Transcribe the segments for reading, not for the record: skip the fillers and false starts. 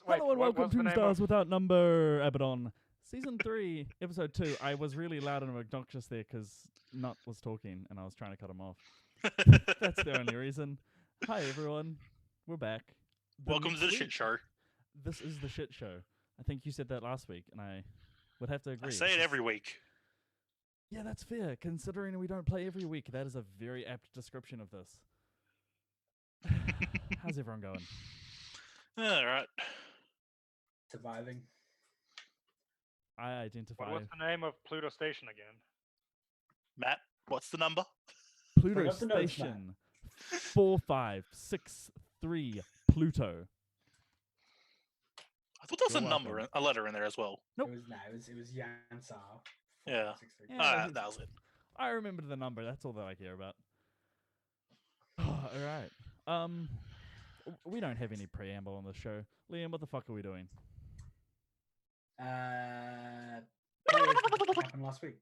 Hello and what welcome was the to name Stars of? Without Number, Abaddon. Season 3, Episode 2. I was really loud and obnoxious there because Nut was talking and I was trying to cut him off. That's the only reason. Hi, everyone. We're back. Welcome to the shit week. show. This is the shit show. I think you said that last week, and I would have to agree. I say it every week. Yeah, that's fair. Considering we don't play every week, that is a very apt description of this. How's everyone going? All right. Surviving. I identify What was the name of Pluto Station again? Matt, what's the number? Pluto Bring up the notes, Station 4563 Pluto. I thought there was You're a number, welcome. a letter in there as well. Nope. It was Yansar. Yeah. 463. Yeah. That was it. I remembered the number. That's all that I care about. All right. We don't have any preamble on this show. Liam, what the fuck are we doing? What happened last week?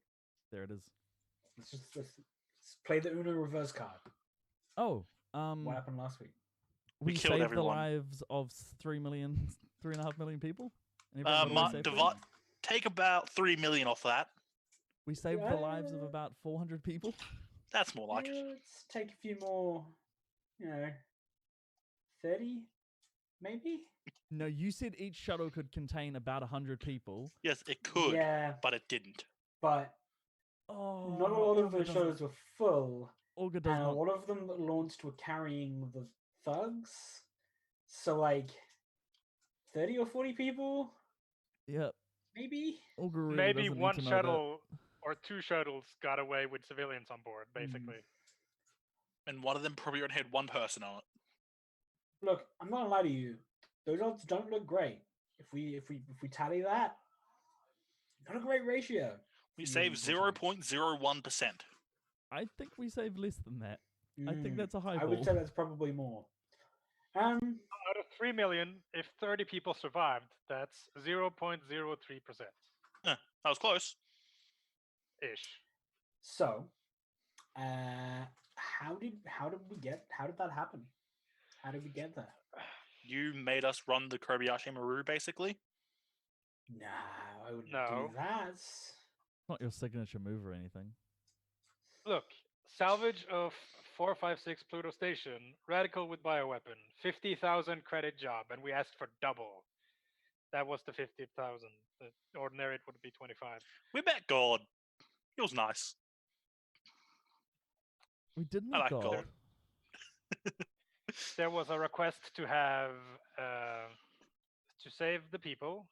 There it is. Let's play the Uno reverse card. Oh, What happened last week? we killed saved everyone. the lives of 3.5 million people. Anybody know what we saved them? Take about 3 million off that. We saved the lives of about 400 people. That's more like it. Let's take a few more, 30, maybe? No, you said each shuttle could contain about 100 people. Yes, it could, Yeah, but it didn't. but Oh, not a lot of Olga the doesn't- shows were full, Olga and does a not. lot of them that launched were carrying the thugs. So, like, 30 or 40 people, Yep. maybe? Olga really Maybe doesn't need one to know shuttle or two shuttles got away with civilians on board, basically. And one of them probably only had one person on it. Look, I'm not gonna lie to you. Those odds don't look great. If we tally that, not a great ratio. We for saved you, unfortunately. 0.01%. that. I think we saved less than that. I think that's a high I ball. would say that's probably more. Out of 3 million, if 30 people survived, that's 0.03% That was close. ish. So, how did that happen? How did we get there? You made us run the Kobayashi Maru, basically. No, I wouldn't No. do that. Not your signature move or anything. Look, salvage of 456 Pluto Station, radical with bioweapon, 50,000 credit job, and we asked for double. That was the 50,000. The ordinary it would be 25. We met God. He was nice. We didn't I like God. God. There was a request to have to save the people.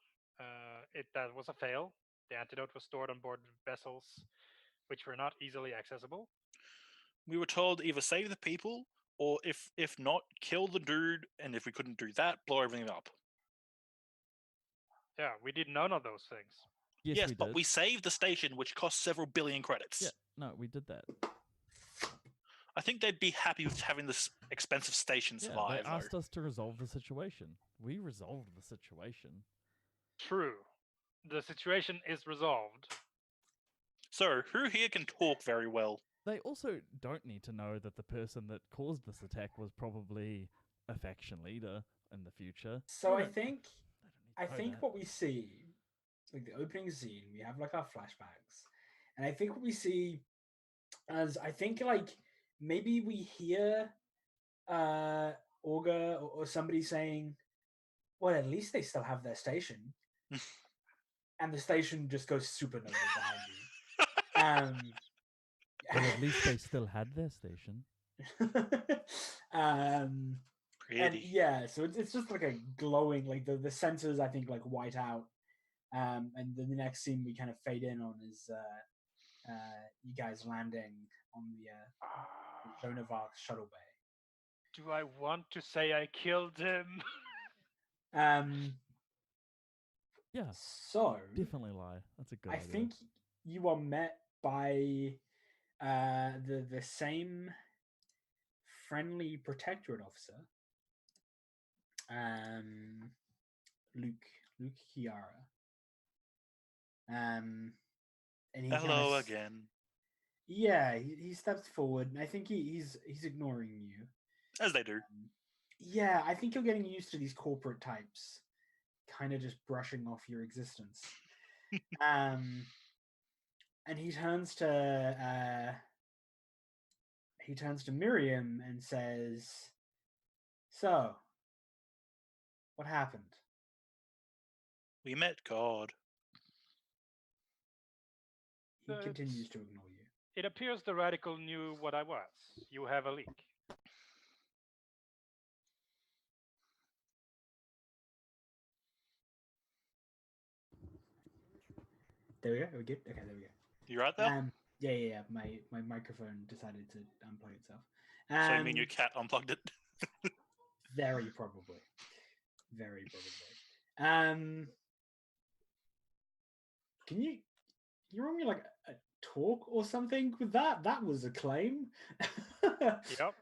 That was a fail. The antidote was stored on board vessels, which were not easily accessible. We were told either save the people, or if not, kill the dude, and if we couldn't do that, blow everything up. Yeah, we did none of those things. Yes, we but did. we saved the station, which cost several billion credits. Yeah, no, we did that. I think they'd be happy with having this expensive station Yeah, survive. they asked us to resolve the situation. We resolved the situation. True. The situation is resolved. So, who here can talk very well? They also don't need to know that the person that caused this attack was probably a faction leader in the future. So They I don't- think they don't need to know that. what we see, like the opening scene, we have like our flashbacks, and I think what we see as like maybe we hear Orga or somebody saying, "Well, at least they still have their station," and the station just goes supernova behind you. Well, at least they still had their station. And Pretty. yeah, so it's just like a glowing, like the sensors I think like white out, and then the next scene we kind of fade in on is you guys landing on the Joan of Arc shuttle bay. Do I want to say I killed him? Yeah, So definitely lie. That's a good I idea. think you are met by the same friendly protectorate officer, Luke Kiara. And he Hello kinda again. Yeah, he steps forward, and I think he's ignoring you. As they do. Yeah, I think you're getting used to these corporate types. kind of just brushing off your existence. And he turns to Miriam and says, "So, what happened?" We met God. He It's- continues to ignore you. It appears the radical knew what I was. You have a leak. There we go. Are we good? Okay, there we go. You right there? Yeah. My microphone decided to unplug itself. So you mean your cat unplugged it? Very probably. Very probably. Can you run me like a talk or something with that? That was a claim. Yep.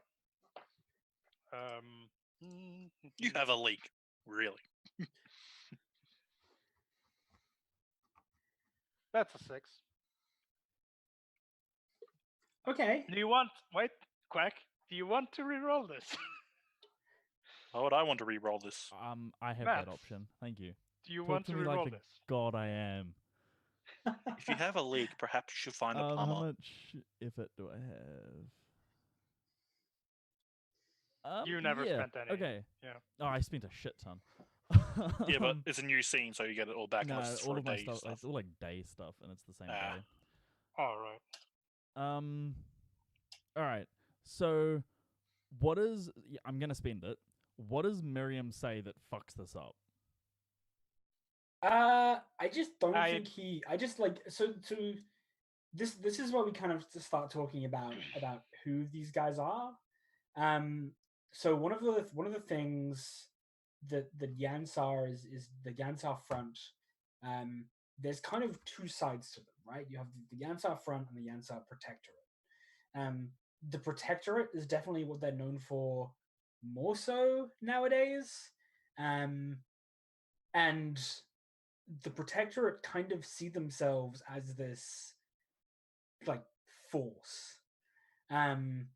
You have a leak, really? That's a 6. Okay. Do you want Quack? Do you want to re-roll this? Why would I want to re-roll this? I have Matt, that option. Thank you. Do you Talk want to to me re-roll like the this? god I am. If you have a leak, perhaps you should find a How plumber. much effort do I have? You never yeah, spent any. Okay. Yeah. Oh, I spent a shit ton. Yeah, but it's a new scene, so you get it all back. no, unless it's all for of a my day stuff, it's all like day stuff, and it's the same Ah. day. All right. All right. So, what is? I'm gonna spend it. What does Miriam say that fucks this up? I just don't I- think he. I just like so. This is where we kind of start talking about who these guys are. So one of the things that Yansar is the Yansar front. There's kind of two sides to them, right? You have the Yansar front and the Yansar protectorate. The protectorate is definitely what they're known for more so nowadays. And the protectorate kind of see themselves as this like force. And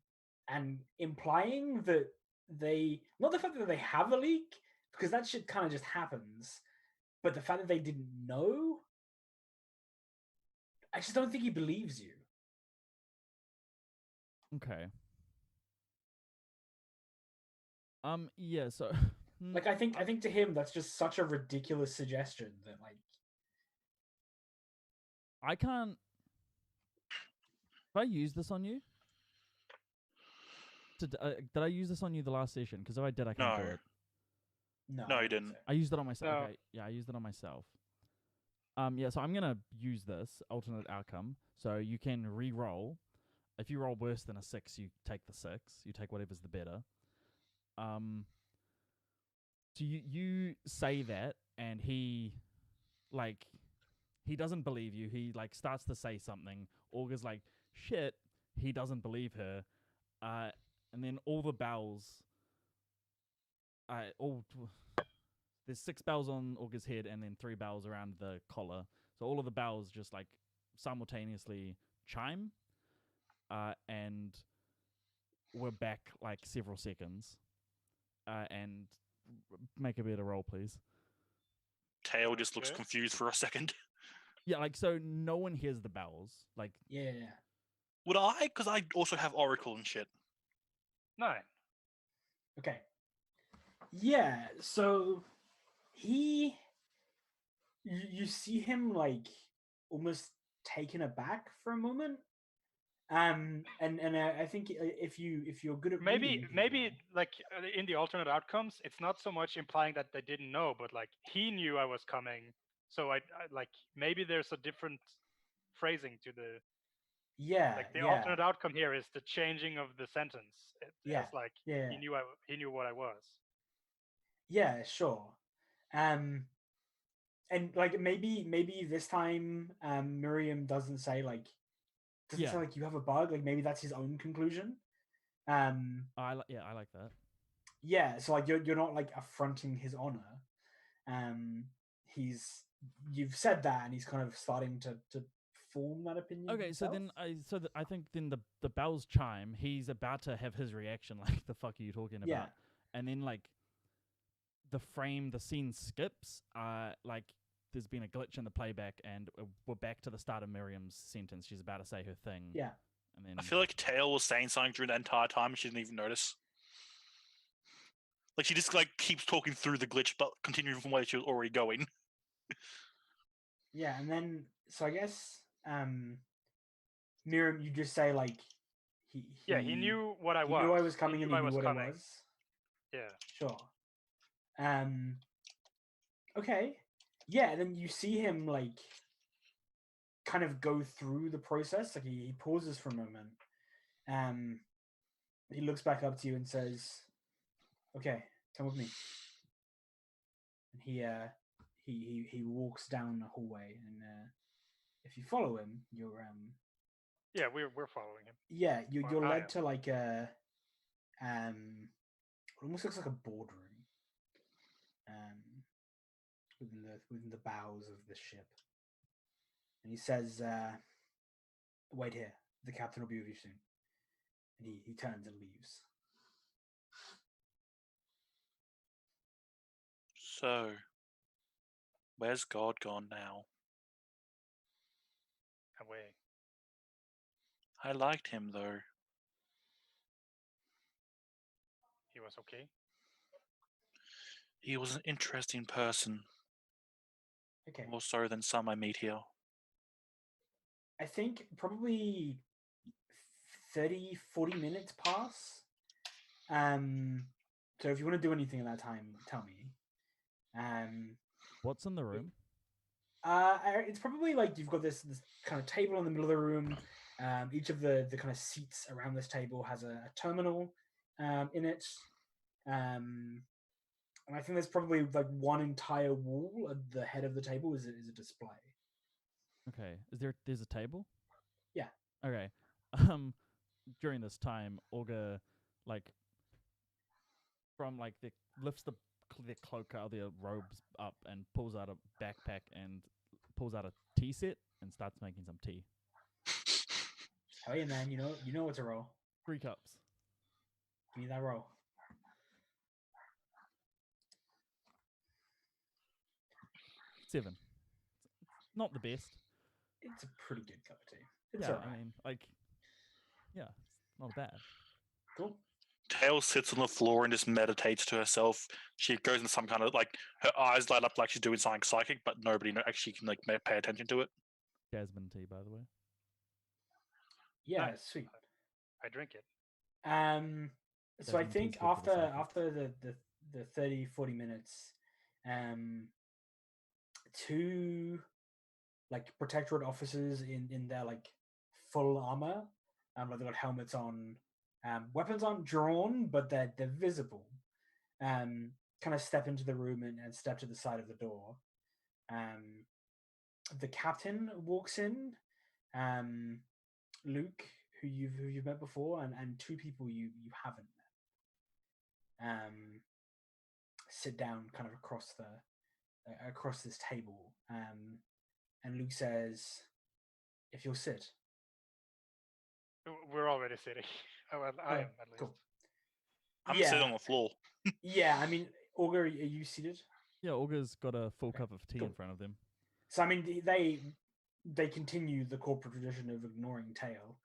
implying that they, not the fact that they have a leak, because that shit kind of just happens, but the fact that they didn't know, I just don't think he believes you. Okay. Yeah. So, Like I think to him that's just such a ridiculous suggestion that like I can't. If I use this on you, did I use this on you the last session? Because if I did, I can't do No. it. no, No, I he don't didn't. think I used it on myself. No. Okay, yeah, I used it on myself. Yeah, so I'm gonna use this alternate outcome. So you can re-roll. If you roll worse than a 6, you take the 6. You take whatever's the better. So you say that, and he doesn't believe you. He like starts to say something. Augur's like, shit. He doesn't believe her. And then all the bells. There's 6 bells on Augur's head, and then 3 bells around the collar. So all of the bells just like simultaneously chime. And we're back like several seconds. And make a better roll, please. Tail just looks Okay. confused for a second. Yeah, like so no one hears the bells. Like yeah. Would I? Because I also have Oracle and shit. 9. Okay. Yeah, so you see him like almost taken aback for a moment. And I think if you're good at reading Maybe people- like in the alternate outcomes, it's not so much implying that they didn't know, but like he knew I was coming. So I like maybe there's a different phrasing to the yeah, like the yeah, alternate outcome here is the changing of the sentence. Yeah, It's like yeah, he knew what I was. yeah, sure. And like maybe this time Miriam doesn't say like you have a bug, like maybe that's his own conclusion. I like that. Yeah, so like you're not like affronting his honor. You've said that and he's kind of starting to form that opinion. Okay, so then I think then the bells chime. He's about to have his reaction, like the fuck are you talking about? Yeah. And then like the scene skips. Like there's been a glitch in the playback, and we're back to the start of Miriam's sentence. She's about to say her thing. Yeah. And then I feel like Tail was saying something during the entire time and she didn't even notice. Like she just like keeps talking through the glitch, but continuing from where she was already going. Yeah, and then so I guess Miriam, you just say like he knew what I he was. knew I was coming and he I knew was what coming. it was. Yeah. Sure. Okay. Yeah, and then you see him like kind of go through the process. Like he pauses for a moment. He looks back up to you and says, "Okay, come with me." And he walks down the hallway, and if you follow him, you're Yeah, we're following him. yeah, you're I led am. to like a it almost looks like a boardroom within the bows of the ship. And he says, "Wait here. The captain will be with you soon." And he turns and leaves. So, where's God gone now? Away. I liked him though. He was okay. He was an interesting person, Okay. more so than some I meet here. I think probably 30, 40 minutes pass. So if you want to do anything in that time, tell me. What's in the room? It's probably like you've got this kind of table in the middle of the room. Each of the kind of seats around this table has a terminal in it. And I think there's probably like one entire wall at the head of the table is a display. Okay. There's a table? Yeah. Okay. During this time, Olga like lifts the cloak out of their robes up and pulls out a backpack and pulls out a tea set and starts making some tea. Hell yeah, man! You know what to roll. 3 cups. Give me that roll. Seven. Not the best. It's a pretty good cup of tea. It's Yeah, alright. I mean, like, yeah, it's not bad. Cool. Tail sits on the floor and just meditates to herself. She goes into some kind of like her eyes light up like she's doing something psychic, but nobody actually can like pay attention to it. Jasmine tea, by the way. Yeah, Nice. sweet. I drink it. So I Jasmine think tea's good for the after the 30, 40 minutes, two like protectorate officers in their like full armor, like they've got helmets on, weapons aren't drawn, but they're visible. Kind of step into the room and step to the side of the door. The captain walks in, Luke, who you've met before, and 2 people you haven't met. Sit down kind of across this table, and Luke says, "If you'll sit." We're already sitting. I am at least. Cool. I'm Yeah. sitting on the floor. Yeah, I mean, Olga, are you seated? Yeah, Olga's got a full Okay, cup of tea cool. in front of them. So I mean, they continue the corporate tradition of ignoring Tail,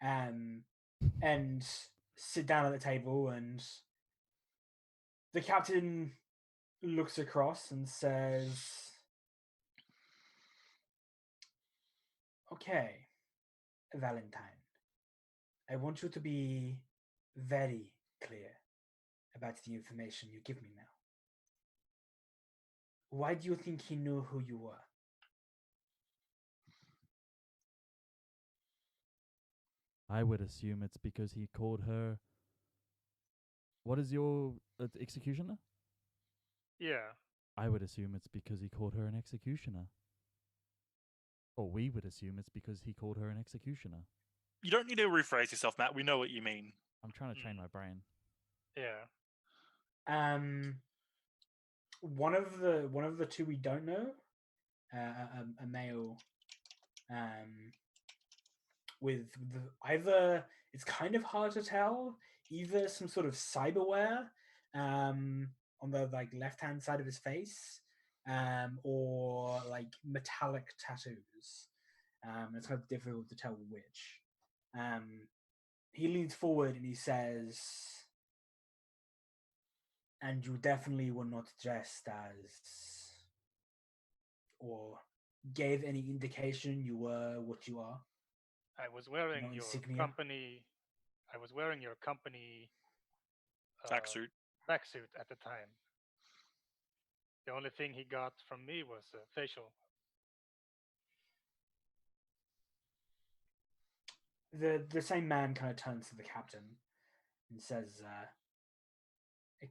and sit down at the table, and the captain looks across and says, "Okay, Valentine, I want you to be very clear about the information you give me now. Why do you think he knew who you were?" I would assume it's because he called her. What is your executioner? Yeah. I would assume it's because he called her an executioner. Or we would assume it's because he called her an executioner. You don't need to rephrase yourself, Matt. We know what you mean. I'm trying to train my brain. Yeah. One of the 2 we don't know, a male, with either, it's kind of hard to tell, either some sort of cyberware, on the like left-hand side of his face, or like metallic tattoos. It's kind of difficult to tell which. He leans forward and he says, "And you definitely were not dressed as, or gave any indication you were what you are." I was wearing No your insignia? company. I was wearing your company Tracksuit. tracksuit at the time. The only thing he got from me was a facial. The same man kind of turns to the captain and says,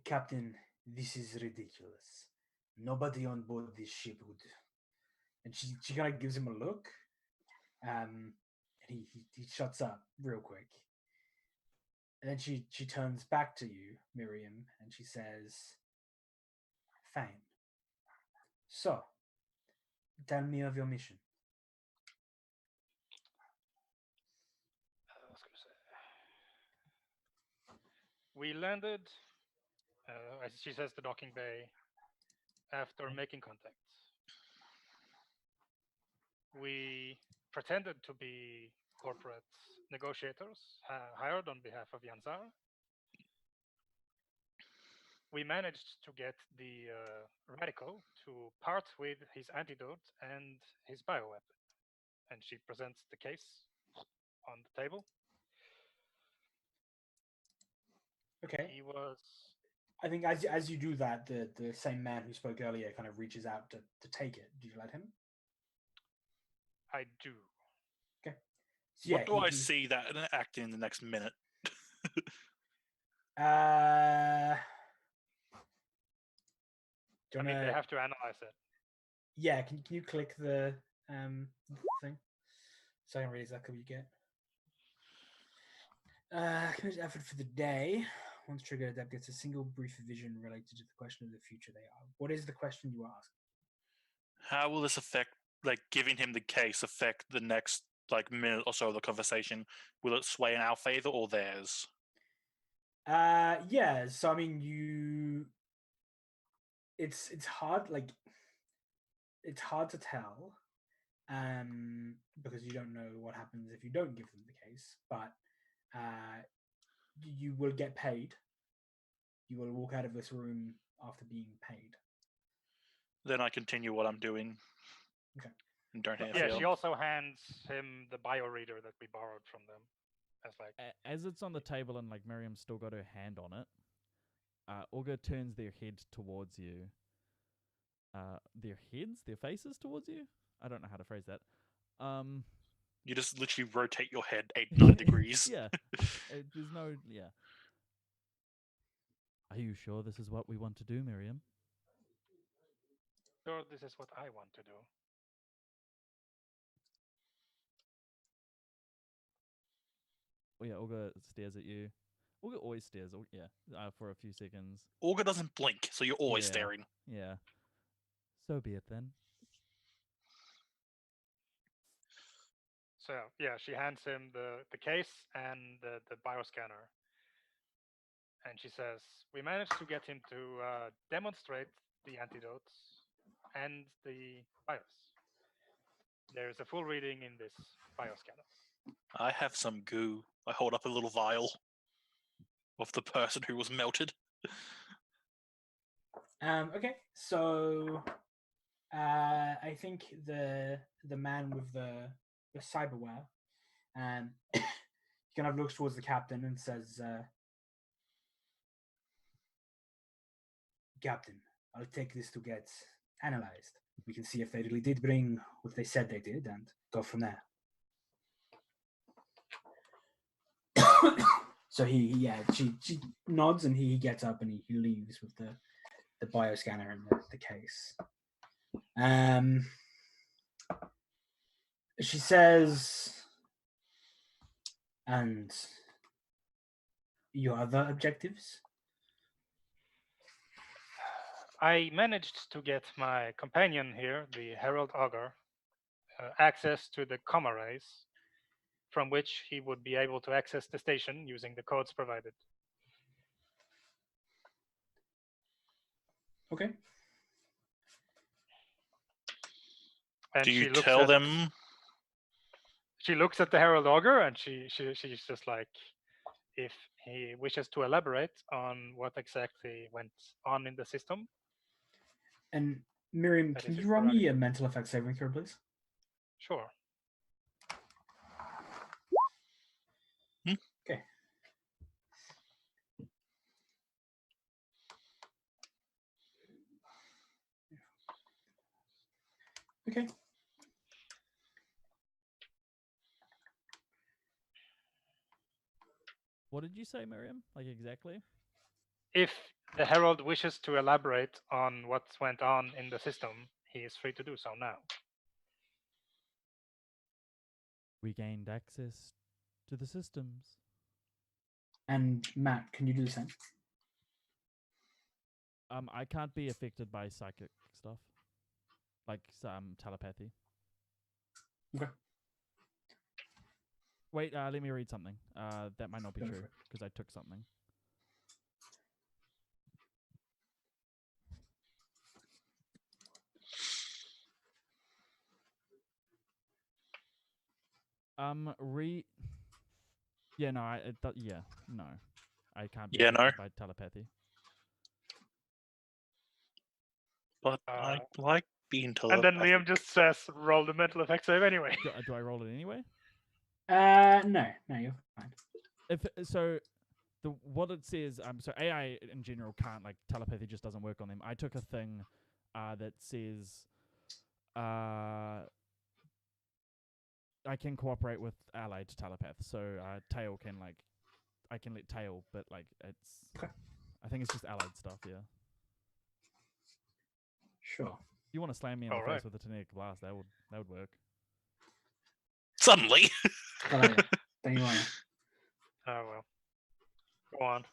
"Captain, this is ridiculous. Nobody on board this ship would." And she kind of gives him a look, and he shuts up real quick. And then she turns back to you, Miriam, and she says, "Fine. So, tell me of your mission." I was gonna say. We landed, as she says, the docking bay after making contacts. We pretended to be corporate negotiators hired on behalf of Yansar. We managed to get the radical to part with his antidote and his bioweapon. And she presents the case on the table. Okay. He was. I think as you do that, the same man who spoke earlier kind of reaches out to take it. Do you let him? I do. Okay. So, What do I see that act in the next minute? Do I you mean, they wanna- have to analyze it. Yeah, can you click the thing so I can read exactly what you get? Committed effort for the day. Once triggered, that gets a single brief vision related to the question of the future they are. What is the question you ask? How will this affect, like, giving him the case affect the next, like, minute or so of the conversation? Will it sway in our favor or theirs? Yeah. So I mean, it's hard. Like, it's hard to tell, because you don't know what happens if you don't give them the case. But you will get paid. You will walk out of this room after being paid. Then I continue what I'm doing. Okay. And don't Yeah, interfere. she also hands him the bioreader that we borrowed from them. As like, As it's on the table and like Miriam's still got her hand on it, Olga turns their head towards you. Their faces towards you? I don't know how to phrase that. You just literally rotate your head 9 degrees. Yeah. There's no, yeah. Are you sure this is what we want to do, Miriam? sure, this is what I want to do. Oh yeah, Olga stares at you. Olga always stares, for a few seconds. Olga doesn't blink, so you're always Yeah. staring. Yeah. So be it then. So yeah, she hands him the case and the bioscanner. And she says, we managed to get him to demonstrate the antidotes and the BIOS. There's a full reading in this bioscanner. I have some goo. I hold up a little vial of the person who was melted. Okay, so I think the man with the cyberware, he kind of looks towards the captain and says, "Captain, I'll take this to get analyzed. We can see if they really did bring what they said they did, and go from there." So she nods and he gets up and he leaves with the bioscanner and the case. She says, "And your other objectives?" I managed to get my companion here, the Herald Augur, access to the comma rays, from which he would be able to access the station using the codes provided. Okay. And Do you she looks tell at, them? She looks at the Herald Augur, and she's just like, if he wishes to elaborate on what exactly went on in the system. And Miriam, That can is you his roll me a prerogative. mental effects saving throw, please? Sure. Okay. Okay. What did you say, Miriam? Like exactly? If the Herald wishes to elaborate on what went on in the system, he is free to do so now. We gained access to the systems. And Matt, can you do the same? I can't be affected by psychic stuff, like telepathy. Okay. Wait, let me read something. That might not be Go true for it. because I took something. Yeah, no, no, I can't be Yeah, no. affected by telepathy. But I Uh, like being And then telepathic. Liam just says, roll the mental effect save anyway. Do I roll it anyway? No, you're fine. If so, what it says, so AI in general can't, like, telepathy just doesn't work on them. I took a thing that says I can cooperate with allied telepaths. So Tail can, like, I can let Tail, but like it's Okay. I think it's just allied stuff, yeah. Sure. If you want to slam me in the Alright. face with a tornadic blast, that would work. Suddenly. I like it. Don't you worry. Oh well. Go on.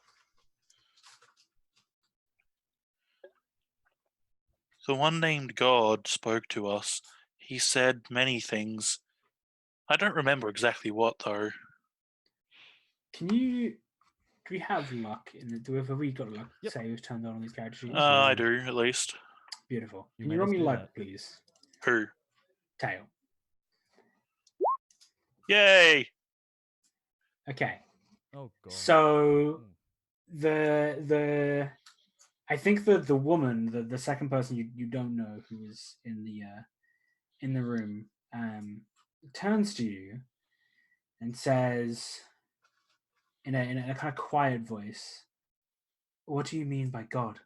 The one named God spoke to us. He said many things. I don't remember exactly what, though. Can you? Do we have luck in the? Have we got luck? Yep. Say we've turned on these character sheets. I do, at least. Beautiful. You Can made you roll us me do luck, that. please? Who? Tail. Yay! Okay. Oh god. So the I think the woman, the second person you don't know who is in the room, turns to you and says in a kind of quiet voice, "What do you mean by God?"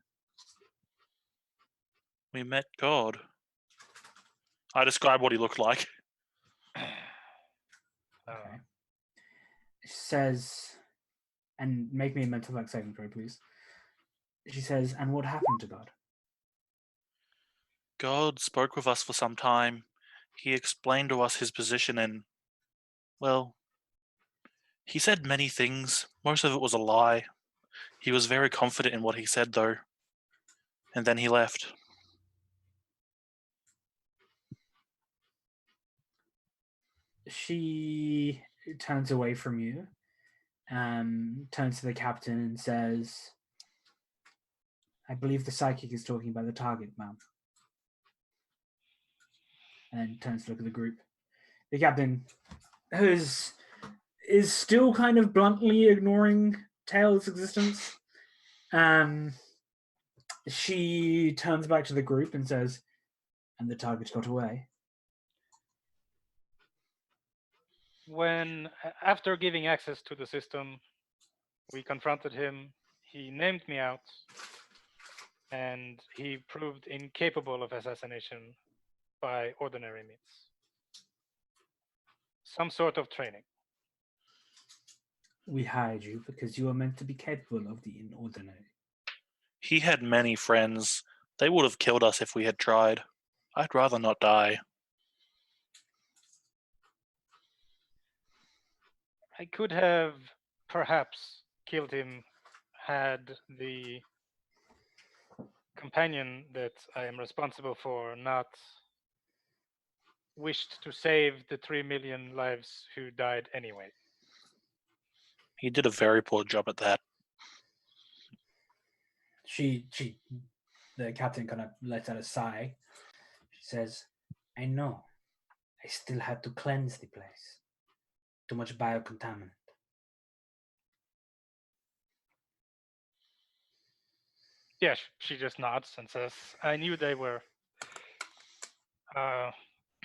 We met God. I describe what he looked like. Okay. She says, and make me a mental effect saving throw, please. She says, "And what happened to God?" God spoke with us for some time. He explained to us his position and, well, he said many things. Most of it was a lie. He was very confident in what he said, though. And then he left. She turns away from you, turns to the captain and says, "I believe the psychic is talking about the target, ma'am." And then turns to look at the group. The captain, who is still kind of bluntly ignoring Tail's existence, she turns back to the group and says, "And the target got away." After giving access to the system, we confronted him. He named me out, and he proved incapable of assassination by ordinary means. Some sort of training. "We hired you because you are meant to be capable of the inordinate." He had many friends. They would have killed us if we had tried. I'd rather not die. I could have perhaps killed him had the companion that I am responsible for not wished to save the 3 million lives who died anyway. He did a very poor job at that. She The captain kind of lets out a sigh. She says, I know. I still had to cleanse the place. Too much biocontaminant. Yeah, she just nods and says, I knew they were.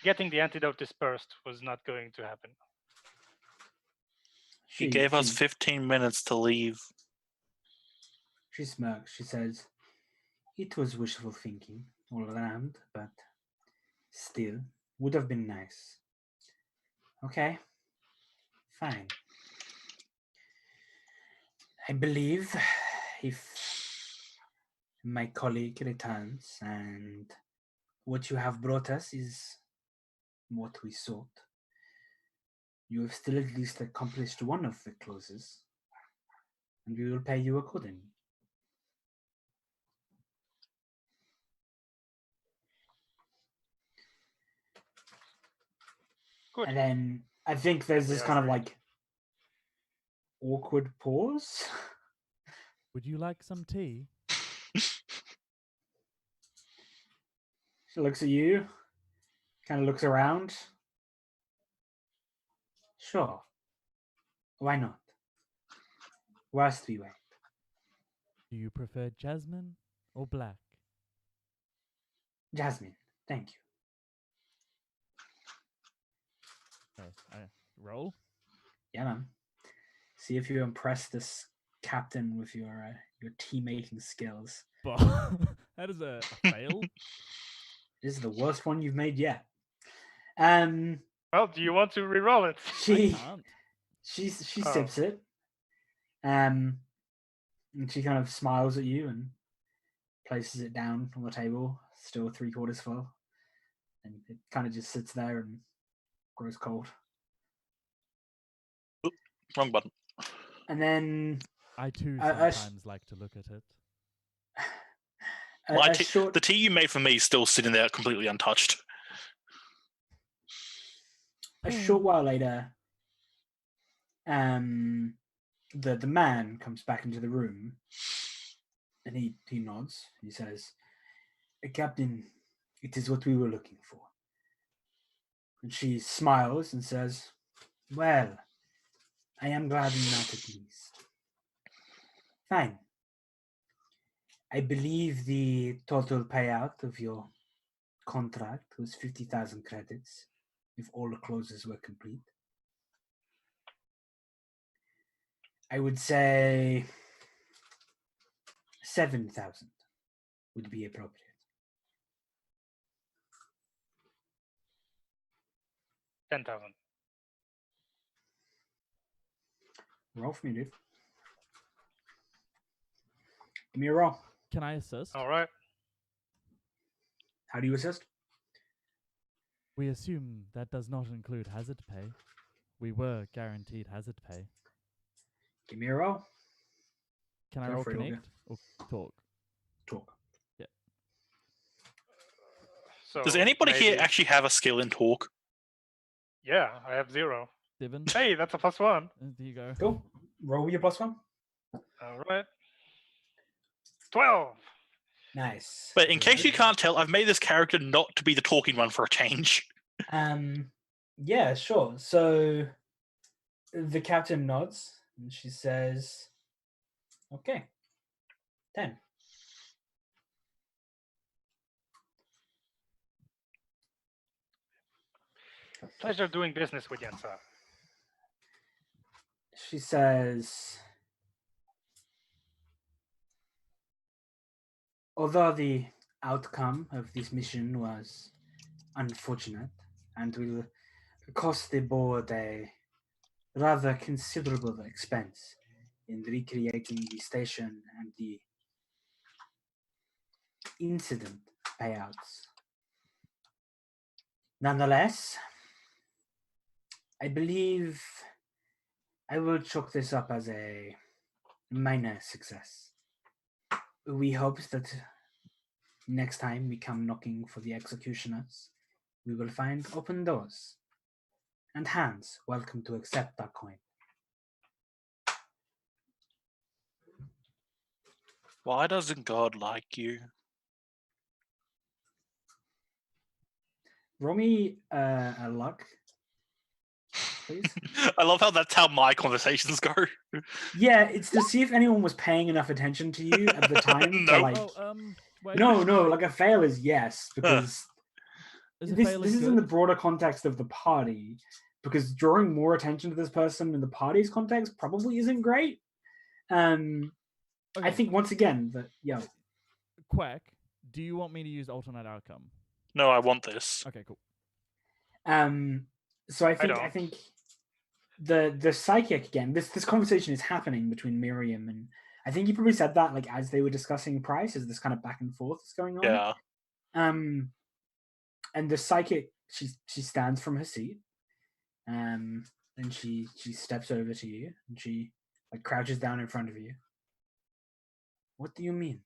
Getting the antidote dispersed was not going to happen. He gave us 15 minutes to leave. She smirks. She says, it was wishful thinking all around, but still, would have been nice. Okay, fine. I believe if my colleague returns and what you have brought us is what we sought, you have still at least accomplished one of the clauses, and we will pay you accordingly. Good. And then I think there's this We kind of agree. like awkward pause. Would you like some tea? She looks at you, kind of looks around. Sure. Why not? Whilst we wait. Do you prefer jasmine or black? Jasmine, thank you. Okay, roll. Yeah, man. See if you impress this captain with your tea making skills. But that is a fail. This is the worst one you've made yet. Well, do you want to re-roll it? I can't. She Oh. sips it. And she kind of smiles at you and places it down on the table, still 3/4 full. And it kind of just sits there and grows cold. Wrong button. And then I too I sometimes like to look at it. The tea you made for me is still sitting there completely untouched. A short while later, the man comes back into the room, and he nods. He says, Captain, it is what we were looking for. And she smiles and says, well, I am glad I'm not at least. Fine. I believe the total payout of your contract was 50,000 credits if all the clauses were complete. I would say 7,000 would be appropriate. $10,000. Roll for me, dude. Give me a roll. Can I assist? All right. How do you assist? We assume that does not include hazard pay. We were guaranteed hazard pay. Give me a roll. Can I Go roll for it, Olga. connect or talk? Talk. So Does anybody here maybe- actually have a skill in talk? Yeah, I have 0. 7. Hey, that's a +1. There you go. Cool. Roll your +1. All right. 12. Nice. But in case you Good. can't tell, I've made this character not to be the talking one for a change. Yeah, sure. So the captain nods and she says, okay, 10. Pleasure doing business with Yensa. She says, although the outcome of this mission was unfortunate and will cost the board a rather considerable expense in recreating the station and the incident payouts. Nonetheless, I believe I will chalk this up as a minor success. We hope that next time we come knocking for the executioners, we will find open doors and hands welcome to accept our coin. Why doesn't God like you? roll me a luck, please. I love how that's how my conversations go. Yeah, it's to see if anyone was paying enough attention to you at the time to Nope. like. Oh, wait. No, like a fail is yes, because Is a this failing is good? in the broader context of the party. Because drawing more attention to this person in the party's context probably isn't great. Okay. I think once again that Quack, do you want me to use alternate outcome? No, I want this. Okay, cool. So I don't. think the psychic again. This conversation is happening between Miriam and I think you probably said that like as they were discussing price, as this kind of back and forth is going on. Yeah. And the psychic she stands from her seat, and she steps over to you and she like crouches down in front of you. What do you mean?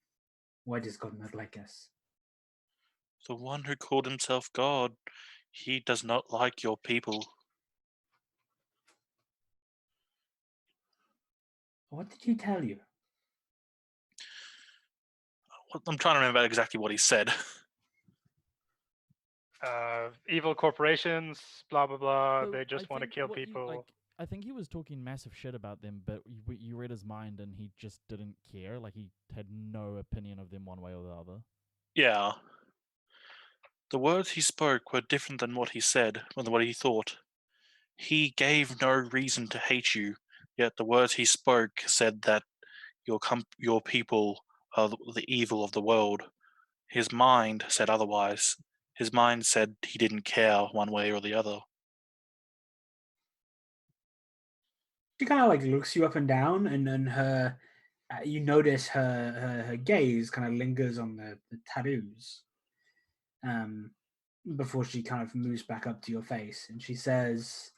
Why does God not like us? The one who called himself God, he does not like your people. What did he tell you? I'm trying to remember exactly what he said. Evil corporations, blah blah blah. So They I just want to think kill what you- people. like, I think he was talking massive shit about them, but you read his mind and he just didn't care. Like he had no opinion of them one way or the other. Yeah. The words he spoke were different than what he said, than what he thought. He gave no reason to hate you, yet the words he spoke said that your people are the evil of the world. His mind said otherwise. His mind said he didn't care one way or the other. She kind of like looks you up and down, and then her, you notice her gaze kind of lingers on the tattoos, before she kind of moves back up to your face, and she says,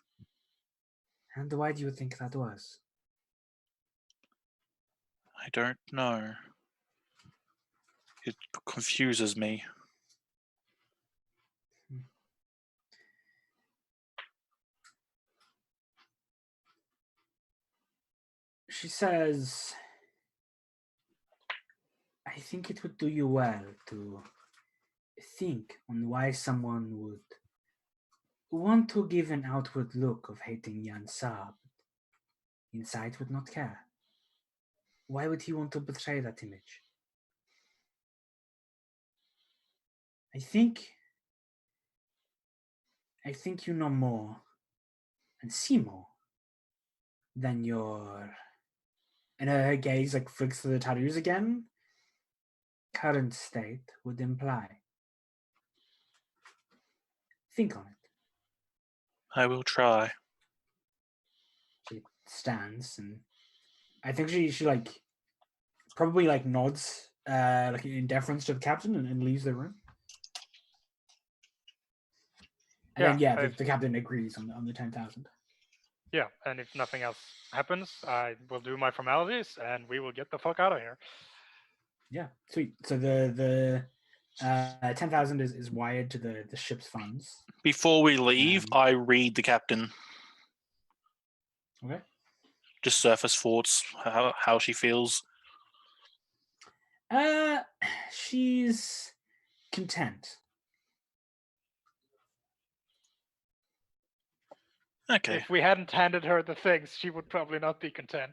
"And why do you think that was?" I don't know. It confuses me. She says, "I think it would do you well to think on why someone would want to give an outward look of hating Yansa, but inside would not care. Why would he want to betray that image? I think you know more and see more than your," and her gaze like flicks to the tattoos again, "current state would imply. Think on it." I will try. She stands and I think she like probably like nods like in deference to the captain and leaves the room. And then Yeah, the captain agrees on the 10,000. Yeah, and if nothing else happens, I will do my formalities and we will get the fuck out of here. Yeah, sweet. So the 10,000 is wired to the ship's funds. Before we leave, I read the captain. Okay. Just surface thoughts, how she feels. She's content. Okay. If we hadn't handed her the things, she would probably not be content.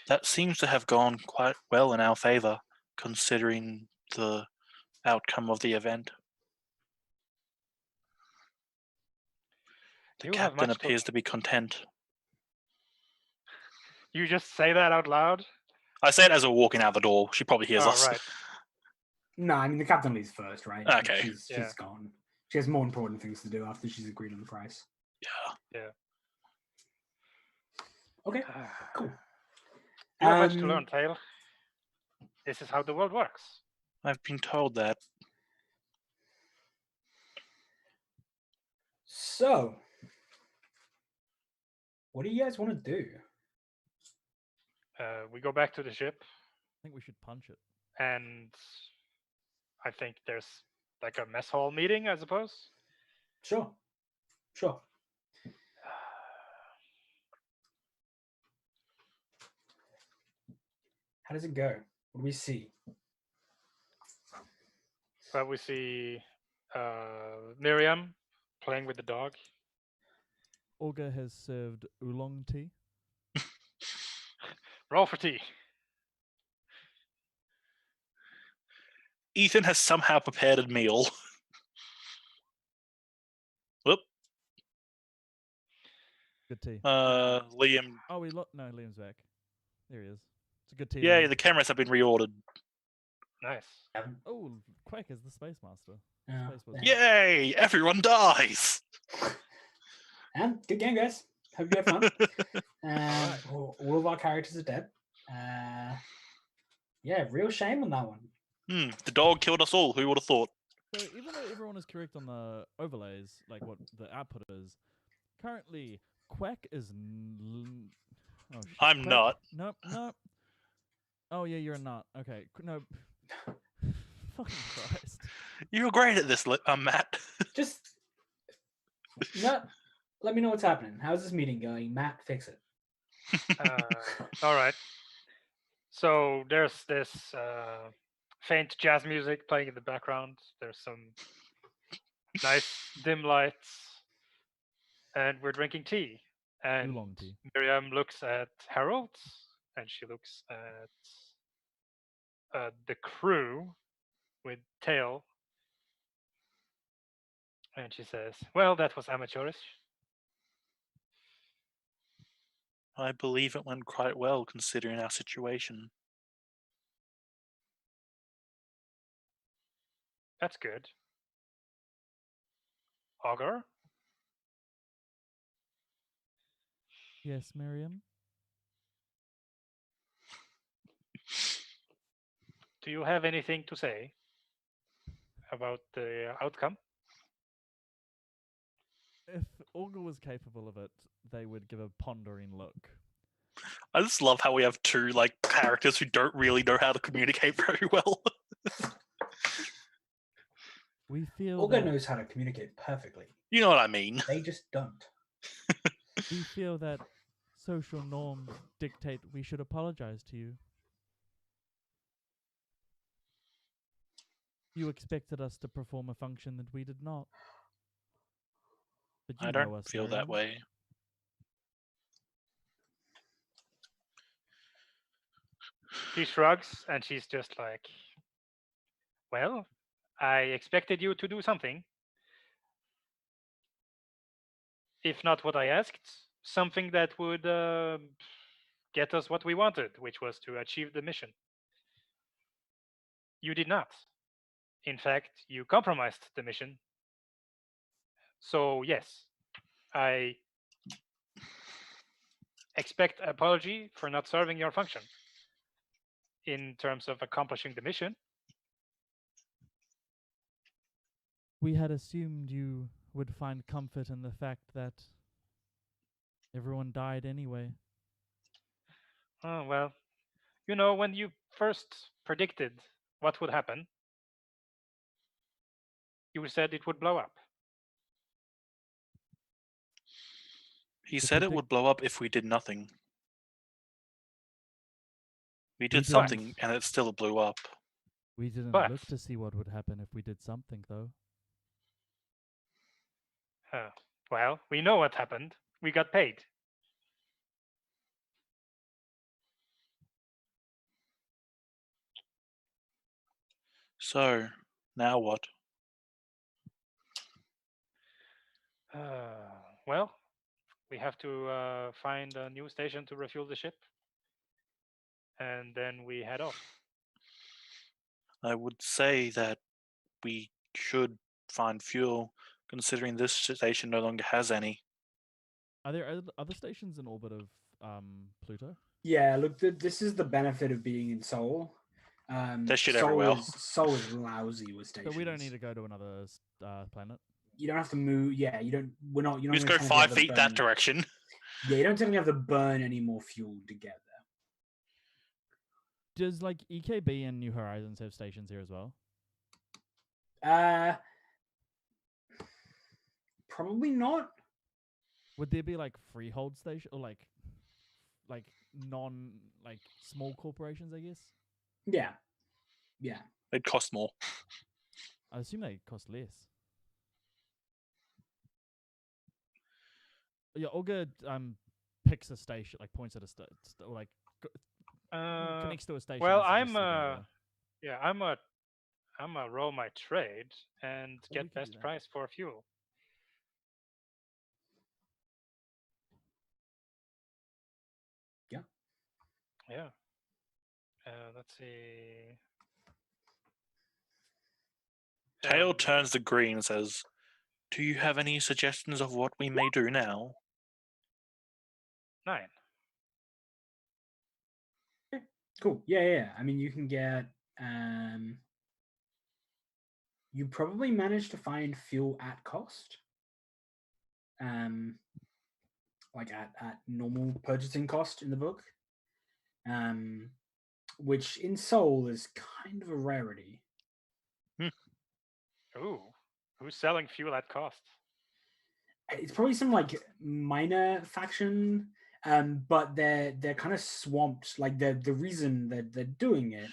That seems to have gone quite well in our favor, considering the outcome of the event. The You have captain much to- appears to be content. You just say that out loud? I say it as we're walking out the door. She probably hears Oh, us. right. No, I mean the captain leaves first, right? Okay. She's Yeah. gone. She has more important things to do after she's agreed on the price. Yeah. Okay, cool. You have much to learn, Tail. This is how the world works. I've been told that. So, what do you guys want to do? We go back to the ship, I think we should punch it. and I think there's like a mess hall meeting, I suppose. Sure. How does it go? What do we see? But we see Miriam playing with the dog. Olga has served oolong tea. Roll for tea. Ethan has somehow prepared a meal. Whoop. Good tea. Liam. Oh, no, Liam's back. There he is. It's a good tea. Yeah, Liam. the cameras have been reordered. Nice. Oh, Quack is the Space Master. Yeah. Space Wizard. Yay! Everyone dies! And good game, guys. Hope you have fun. Alright. All of our characters are dead. Yeah, real shame on that one. The dog killed us all. Who would have thought? So even though everyone is correct on the overlays, like what the output is, currently Quack is. Oh, shit. I'm Quack? not. Nope. Oh yeah, you're not. Okay, no. Fucking Christ. You're great at this, Matt. Just let me know what's happening. How's this meeting going? Matt, fix it. All right. So there's this faint jazz music playing in the background. There's some nice dim lights, and we're drinking tea. And Oolong tea. Miriam looks at Harold, and she looks at the crew with Tail, and she says, "Well, that was amateurish." I believe it went quite well considering our situation. That's good. Augur? Yes, Miriam. Do you have anything to say about the outcome? If Olga was capable of it, they would give a pondering look. I just love how we have two characters who don't really know how to communicate very well. We feel Olga that knows how to communicate perfectly. You know what I mean. They just don't. we feel that social norms dictate we should apologize to you. You expected us to perform a function that we did not. But you I know don't us, feel that Miriam. way. She shrugs and she's just like, "Well, I expected you to do something. If not what I asked, something that would get us what we wanted, which was to achieve the mission. You did not. In fact, you compromised the mission. So, yes, I expect apology for not serving your function in terms of accomplishing the mission." We had assumed you would find comfort in the fact that everyone died anyway. Oh, well, you know, when you first predicted what would happen, you said it would blow up. He The said it predict- would blow up if we did nothing. We did didn't. something, and it still blew up. We didn't But- look to see what would happen if we did something, though. Well, we know what happened. We got paid. So, now what? Well, we have to find a new station to refuel the ship, and then we head off. I would say that we should find fuel, considering this station no longer has any. Are there other stations in orbit of Pluto? Yeah, look, this is the benefit of being in Seoul. There's shit Seoul everywhere. Seoul is lousy with So stations. we don't need to go to another planet. You don't have to move. Yeah, you don't. We're not. You're You not just gonna go technically 5 have to feet that burn- direction. Yeah, you don't technically have to burn any more fuel to get Does EKB and New Horizons have stations here as well? there. Probably not. Would there be freehold station or like non small corporations? I guess. Yeah, yeah. They'd cost more. I assume they cost less. Yeah, Olga picks a station, like points at a or like connects to a station. Well, and suggests you go there. yeah, I'm a roll my trade and we get could do best that. price for fuel. Yeah. Yeah. Let's see. Tail turns to Green and says, "Do you have any suggestions of what we may do now?" 9. Cool. Yeah. I mean, you can get. You probably managed to find fuel at cost. Like at normal purchasing cost in the book. Which in Soul is kind of a rarity. Ooh, who's selling fuel at cost? It's probably some like minor faction, but they're kind of swamped. Like the reason that they're doing it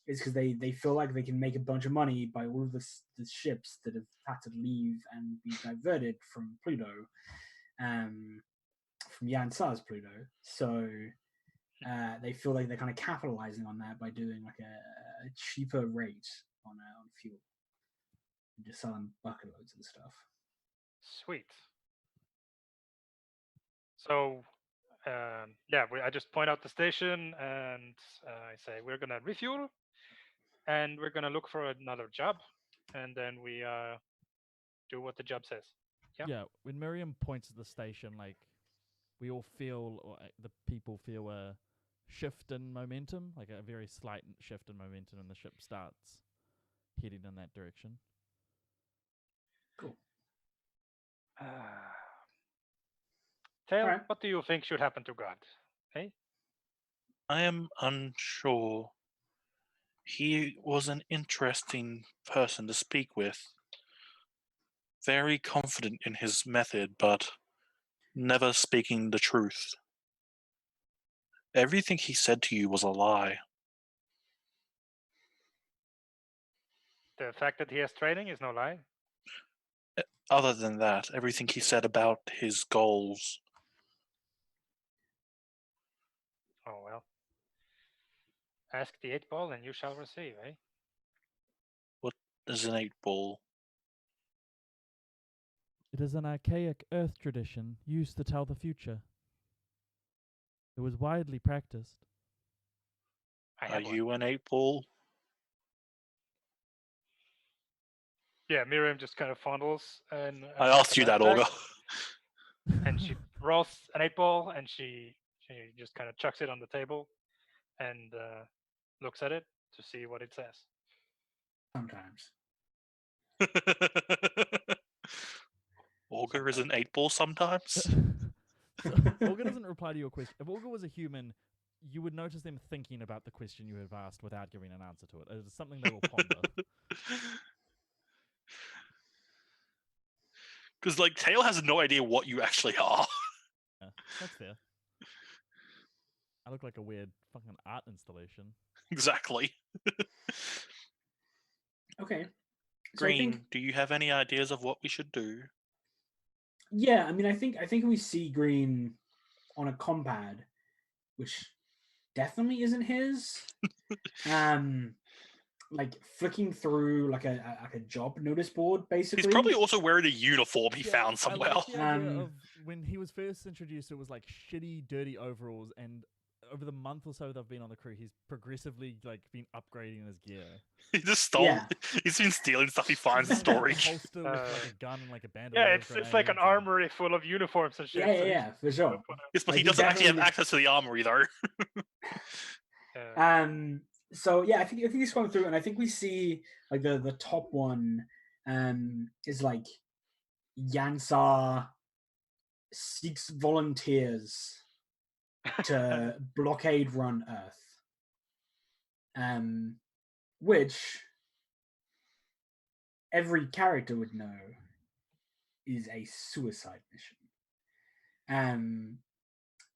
is because they feel like they can make a bunch of money by all of the ships that have had to leave and be diverted from Pluto, from Yansar's Pluto. So they feel like they're kind of capitalizing on that by doing like a cheaper rate on fuel and just selling bucket loads of stuff. Sweet. So, yeah, I just point out the station and I say we're gonna refuel, and we're gonna look for another job, and then we do what the job says. Yeah. When Miriam points at the station, like we all feel, or the people feel a shift in momentum, like a very slight shift in momentum, and the ship starts heading in that direction. Cool. Tail, Alright. what do you think should happen to God? Hey? I am unsure. He was an interesting person to speak with. Very confident in his method, but never speaking the truth. Everything he said to you was a lie. The fact that he has training is no lie. Other than that, everything he said about his goals. Oh well. Ask the 8-ball and you shall receive, eh? What is an 8-ball? It is an archaic Earth tradition used to tell the future. It was widely practiced. Are you an 8-ball? Yeah, Miriam just kind of fondles and I asked you that, Olga. And she rolls an 8-ball and she just kind of chucks it on the table and looks at it to see what it says. Sometimes. Olga is an 8-ball sometimes? Olga doesn't reply to your question. If Olga was a human, you would notice them thinking about the question you have asked without giving an answer to it. It is something they will ponder. Because, like, Tail has no idea what you actually are. Yeah, that's fair. I look like a weird fucking art installation. Exactly. Okay. Green, do you have any ideas of what we should do? Yeah, I mean, I think we see Green on a compad, which definitely isn't his. Like flicking through like a job notice board, basically. He's probably also wearing a uniform he found somewhere. I like the idea of when he was first introduced, it was like shitty, dirty overalls, and over the month or so they've been on the crew, he's progressively like been upgrading his gear. He just stole. Yeah. He's been stealing stuff he finds in storage. A holster with like a gun and like a bandolier. Yeah, it's like an armory full of uniforms and shit. Yeah, for sure. Yes, but like, he doesn't actually have access to the armory though. So yeah, I think he's going through, and I think we see like the top one is like Yansar seeks volunteers to blockade run Earth, which every character would know is a suicide mission.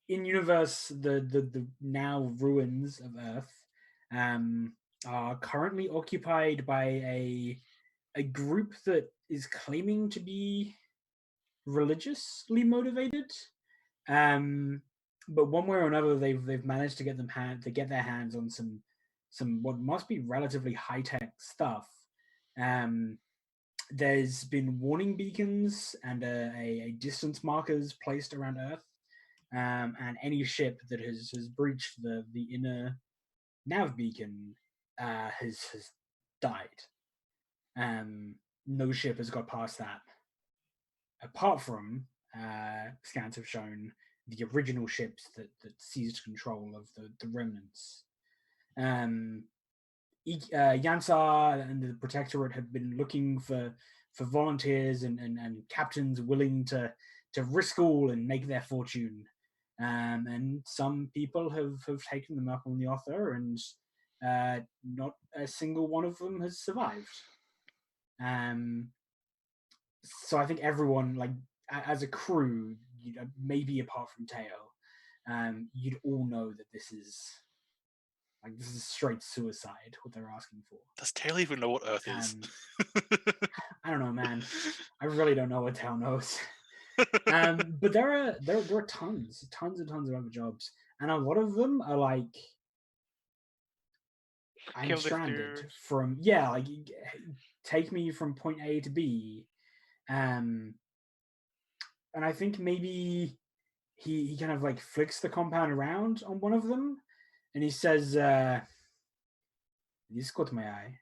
In universe, the now ruins of Earth are currently occupied by a group that is claiming to be religiously motivated. But one way or another, they've managed to get their hands on some what must be relatively high tech stuff. There's been warning beacons and a distance markers placed around Earth, and any ship that has breached the inner nav beacon has died. No ship has got past that. Apart from scans have shown the original ships that seized control of the remnants. Yansar and the Protectorate have been looking for volunteers and captains willing to risk all and make their fortune. And some people have taken them up on the offer, and not a single one of them has survived. So I think everyone, like as a crew, maybe apart from Teo, you'd all know that this is straight suicide. What they're asking for. Does Taylor even know what Earth is? I don't know, man. I really don't know what Teo knows. But there are tons and tons of other jobs, and a lot of them are like I'm stranded from take me from point A to B. And I think maybe he kind of like flicks the compound around on one of them, and he says, "This caught my eye.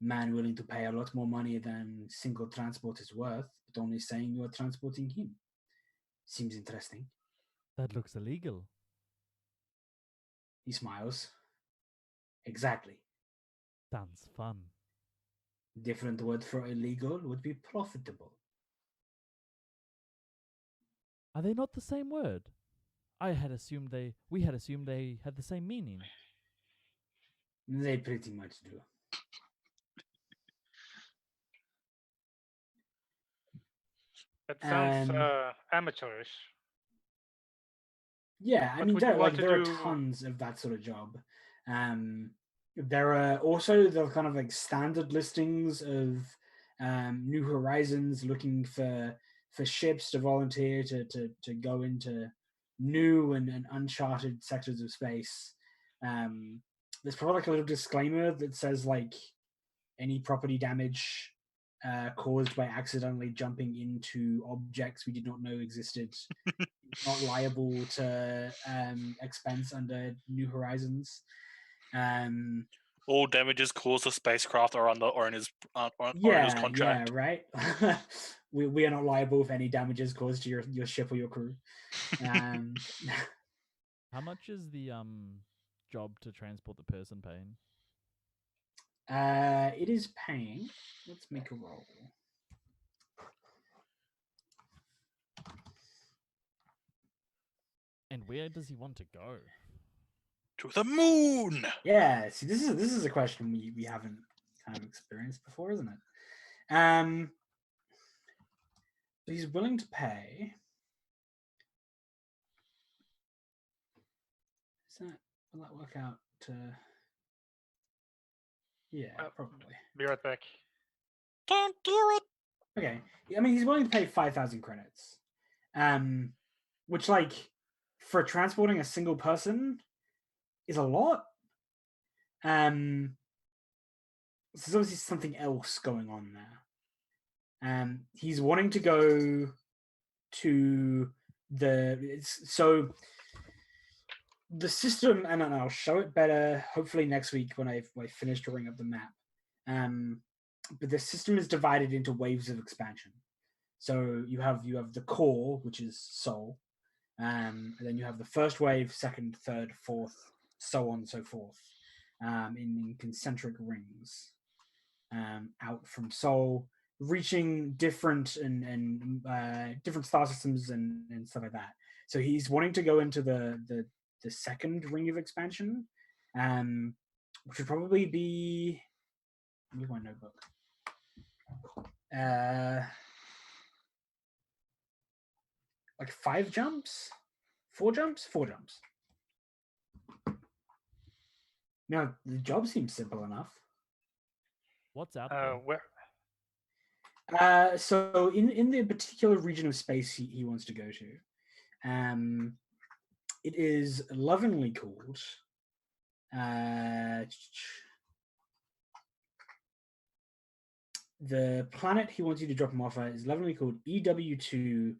Man willing to pay a lot more money than single transport is worth, but only saying you are transporting him. Seems interesting." That looks illegal. He smiles. Exactly. Sounds fun. Different word for illegal would be profitable. Are they not the same word? We had assumed they had the same meaning. They pretty much do. That sounds amateurish. Yeah, I mean, there are tons of that sort of job. There are also the kind of like standard listings of New Horizons looking for ships to volunteer to go into new and uncharted sectors of space. There's probably like a little disclaimer that says like any property damage caused by accidentally jumping into objects we did not know existed not liable to expense under New Horizons. All damages caused the spacecraft are on the owner's contract. Yeah, right. we are not liable for any damages caused to your ship or your crew. How much is the job to transport the person paying? It is paying. Let's make a roll. And where does he want to go? To the moon. Yeah, see, this is a question we haven't kind of experienced before, isn't it? He's willing to pay. Will that work out to? Yeah, probably. Be right back. Don't do it. Okay, I mean he's willing to pay 5,000 credits, which like for transporting a single person is a lot. So there's obviously something else going on there. He's wanting to go to the system, and I'll show it better hopefully next week when I finish drawing up the map. But the system is divided into waves of expansion. So you have the core, which is Sol, and then you have the first wave, second, third, fourth, so on and so forth, in concentric rings, out from Sol, reaching different and different star systems and stuff like that. So he's wanting to go into the second ring of expansion, which would probably be. Let me my notebook. Like 4 jumps. Now the job seems simple enough. What's out there? So in the particular region of space he wants to go to, it is lovingly called. The planet he wants you to drop him off at is lovingly called EW2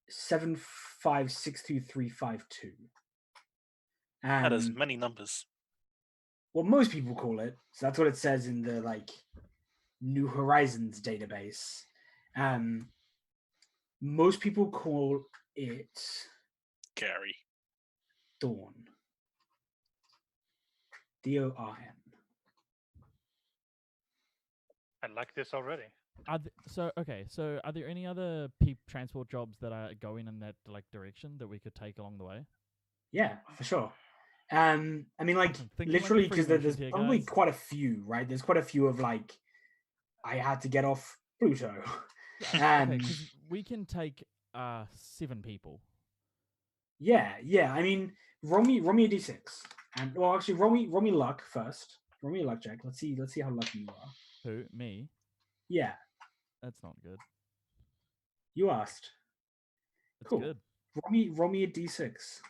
7562352. That is many numbers. Well, most people call it. So that's what it says in the New Horizons database. Most people call it Gary. Dawn. DORN. I like this already. So are there any other transport jobs that are going in that direction that we could take along the way? Yeah, for sure. I mean, Thinking literally, the because Freemasons there's here, probably guys. quite a few, right? There's quite a few of I had to get off Pluto. Okay, because we can take 7 people. Yeah. I mean, roll me a d6, and well, actually, roll me luck first. Roll me a luck check. Let's see how lucky you are. Who? Me? Yeah, That's not good. you asked. That's Cool. good. Roll me a d6.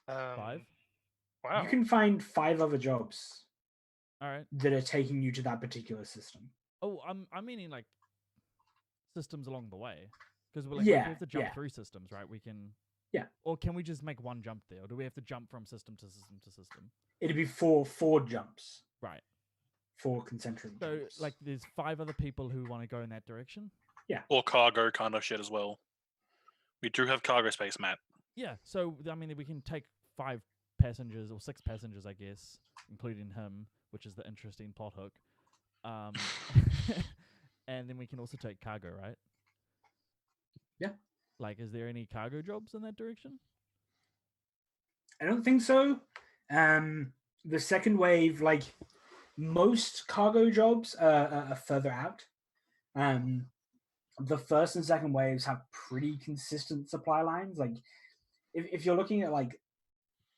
Um, 5. Wow. You can find 5 other jobs All right. that are taking you to that particular system. Oh, I'm meaning systems along the way, because we Yeah, have to jump yeah. through systems, right? We can. Yeah. Or can we just make one jump there, or do we have to jump from system to system to system? It'd be four jumps. Right. 4 concentric So jumps. there's 5 other people who want to go in that direction. Or cargo kind of shit as well. We do have cargo space, Matt. Yeah. So I mean, we can take 5 passengers or 6 passengers, I guess, including him, which is the interesting plot hook. And then we can also take cargo, right? Yeah. Is there any cargo jobs in that direction? I don't think so. The second wave, most cargo jobs are further out. The first and second waves have pretty consistent supply lines. If you're looking at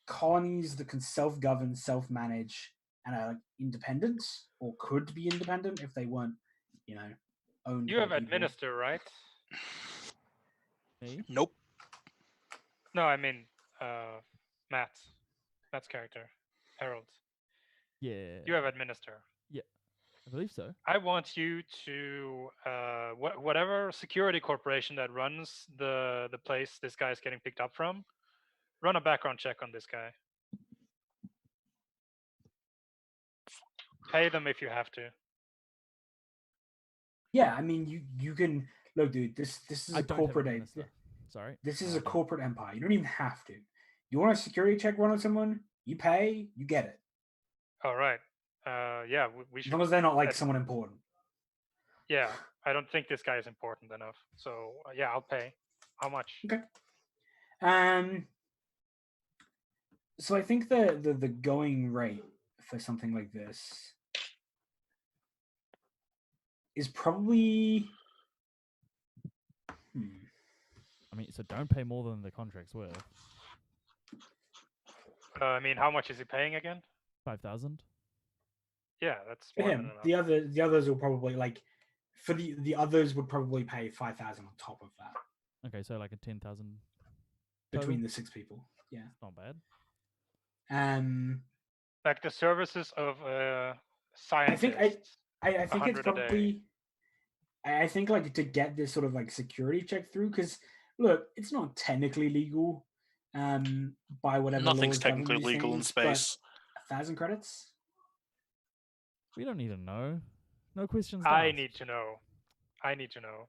colonies that can self-govern, self-manage, and are independent or could be independent if they weren't, owned. You by have people. administer, right? Me? Nope. No, I mean Matt's character, Harold. Yeah. You have administer. I believe so. I want you to whatever security corporation that runs the place this guy is getting picked up from, run a background check on this guy. Pay them if you have to. Yeah, I mean, you can look, dude. This is I a don't have corporate. administer. Sorry. This is No, I a don't. corporate empire. You don't even have to. You want a security check run on someone? You pay, you get it. All right. Yeah, we As should. long as they're not someone important. Yeah, I don't think this guy is important enough. So yeah, I'll pay. How much? Okay. So I think the going rate for something like this is probably. I mean, so don't pay more than the contract's worth. I mean, how much is he paying again? 5,000. Yeah, that's For more him. than enough. The others will probably for the others would probably pay 5,000 on top of that. Okay, so a 10,000 between total? the 6 people. Yeah. Not bad. Like the services of scientists. I think it's 100 a day. probably. I think to get this sort of security check through, because look, it's not technically legal. By whatever Nothing's laws govern technically these legal in things, space. but 1,000 credits. We don't need to know. No questions I asked. need to know. I need to know.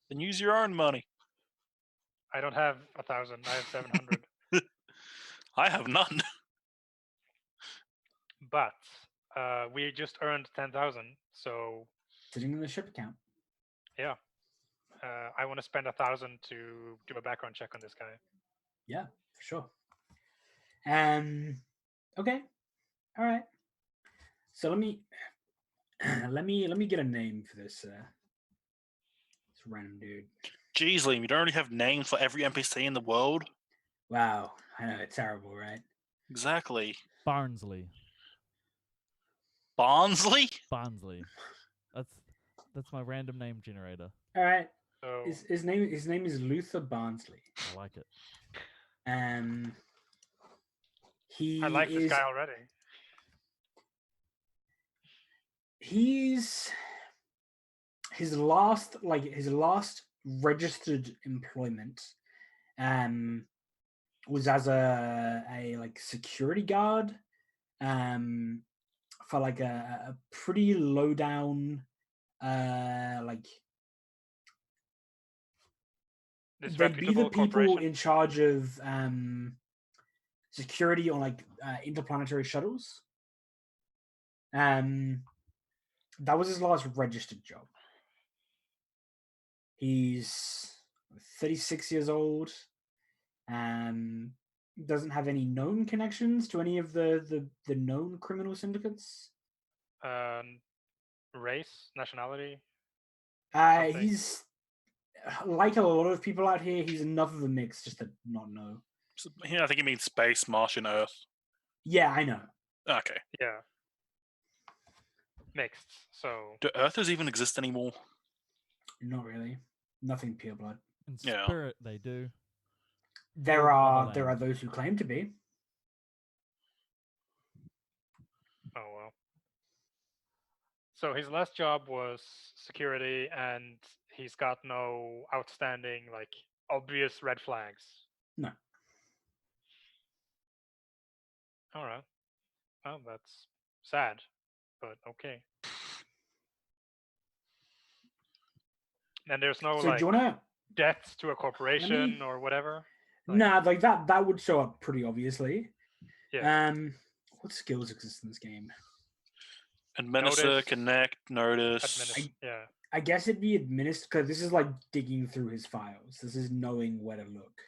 Then use your own money. I don't have 1,000. I have 700. I have none. But we just earned 10,000. So Sitting in the ship account. yeah, I want to spend 1,000 to do a background check on this guy. Yeah, for sure. Okay. All right. So let me get a name for this random dude. Jeez, Liam, you don't already have names for every NPC in the world? Wow, I know, it's terrible, right? Exactly. Barnsley. Barnsley? Barnsley. That's my random name generator. All right. So His name is Luther Barnsley. I like it. He I like this is guy already. he's his last registered employment was as a like security guard for like a pretty low down like they'd be the Disreputable people corporation. in charge of security on like interplanetary shuttles. That was his last registered job. He's 36 years old. Doesn't have any known connections to any of the known criminal syndicates. Race, nationality. Something. He's like a lot of people out here. He's enough of a mix just to not know. I think you mean space, Martian, Earth. Yeah, I know. Okay. Yeah. Mixed. So Do Earthers even exist anymore? Not really. Nothing pure blood. In Yeah. spirit, they do. There Of are Motherland. those who claim to be. oh well. So his last job was security, and he's got no outstanding, like, obvious red flags. No. All right. Well, that's sad, but okay. And there's no So like do you wanna? debts to a corporation or whatever. Like, Nah, like that would show up pretty obviously. Yeah. What skills exist in this game? Administer, Notice. connect, notice. Yeah. I guess it'd be administered because this is like digging through his files. This is knowing where to look.